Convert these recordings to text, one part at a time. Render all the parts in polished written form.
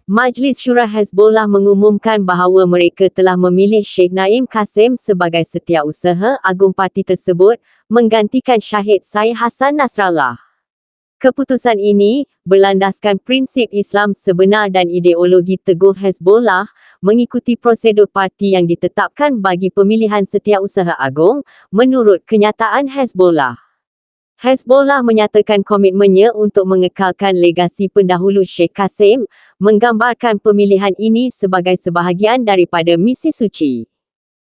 Majlis Syura Hezbollah mengumumkan bahawa mereka telah memilih Sheikh Naim Qasim sebagai Setiausaha Agung parti tersebut, menggantikan Syahid Syed Hassan Nasrallah. Keputusan ini berlandaskan prinsip Islam sebenar dan ideologi teguh Hezbollah, mengikuti prosedur parti yang ditetapkan bagi pemilihan Setiausaha Agung, menurut kenyataan Hezbollah. Hezbollah menyatakan komitmennya untuk mengekalkan legasi pendahulu Sheikh Qasim, menggambarkan pemilihan ini sebagai sebahagian daripada misi suci.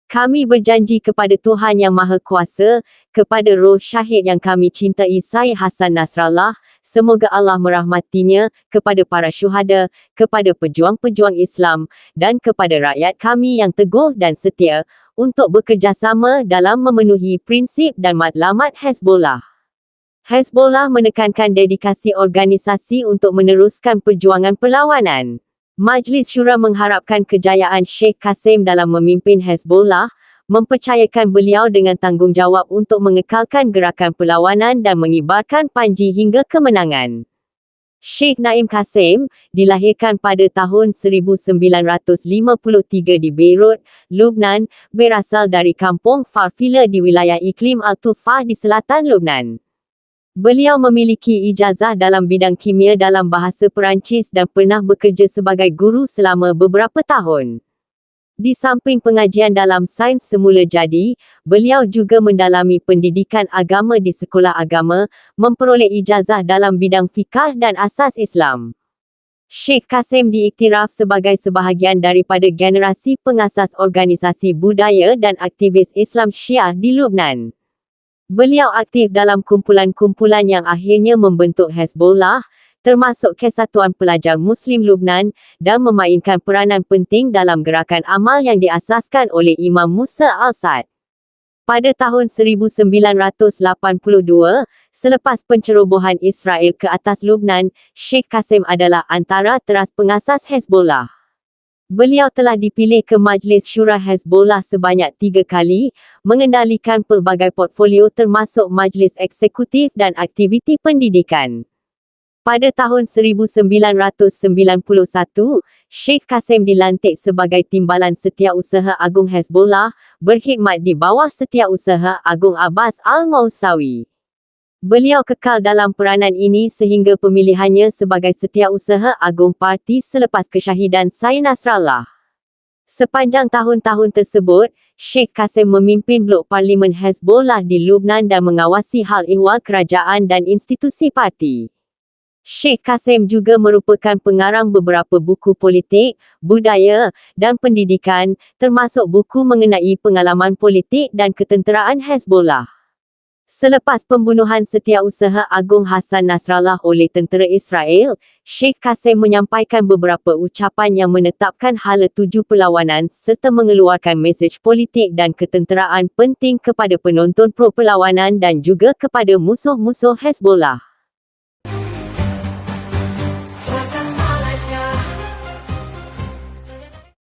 Kami berjanji kepada Tuhan Yang Maha Kuasa, kepada roh syahid yang kami cintai Syed Hassan Nasrallah, semoga Allah merahmatinya, kepada para syuhada, kepada pejuang-pejuang Islam, dan kepada rakyat kami yang teguh dan setia, untuk bekerjasama dalam memenuhi prinsip dan matlamat Hezbollah. Hezbollah menekankan dedikasi organisasi untuk meneruskan perjuangan perlawanan. Majlis Syura mengharapkan kejayaan Sheikh Qasim dalam memimpin Hezbollah, mempercayakan beliau dengan tanggungjawab untuk mengekalkan gerakan perlawanan dan mengibarkan panji hingga kemenangan. Sheikh Naim Qasim, dilahirkan pada tahun 1953 di Beirut, Lubnan, berasal dari kampung Farfila di wilayah iklim Al-Tufah di selatan Lubnan. Beliau memiliki ijazah dalam bidang kimia dalam bahasa Perancis dan pernah bekerja sebagai guru selama beberapa tahun. Di samping pengajian dalam sains semula jadi, beliau juga mendalami pendidikan agama di sekolah agama, memperoleh ijazah dalam bidang fikah dan asas Islam. Sheikh Qasim diiktiraf sebagai sebahagian daripada generasi pengasas organisasi budaya dan aktivis Islam Syiah di Lubnan. Beliau aktif dalam kumpulan-kumpulan yang akhirnya membentuk Hezbollah, termasuk Kesatuan Pelajar Muslim Lubnan, dan memainkan peranan penting dalam gerakan amal yang diasaskan oleh Imam Musa al-Sad. Pada tahun 1982, selepas pencerobohan Israel ke atas Lubnan, Sheikh Qasim adalah antara teras pengasas Hezbollah. Beliau telah dipilih ke Majlis Syura Hezbollah sebanyak 3 kali, mengendalikan pelbagai portfolio termasuk majlis eksekutif dan aktiviti pendidikan. Pada tahun 1991, Sheikh Qasim dilantik sebagai Timbalan Setiausaha Agung Hezbollah, berkhidmat di bawah Setiausaha Agung Abbas Al-Mausawi. Beliau kekal dalam peranan ini sehingga pemilihannya sebagai Setiausaha Agung parti selepas kesyahidan Syed Nasrallah. Sepanjang tahun-tahun tersebut, Sheikh Qasim memimpin blok Parlimen Hezbollah di Lubnan dan mengawasi hal ehwal kerajaan dan institusi parti. Sheikh Qasim juga merupakan pengarang beberapa buku politik, budaya, dan pendidikan, termasuk buku mengenai pengalaman politik dan ketenteraan Hezbollah. Selepas pembunuhan Setiausaha Agung Hassan Nasrallah oleh tentera Israel, Sheikh Qasim menyampaikan beberapa ucapan yang menetapkan hala tuju perlawanan serta mengeluarkan mesej politik dan ketenteraan penting kepada penonton pro-perlawanan dan juga kepada musuh-musuh Hezbollah.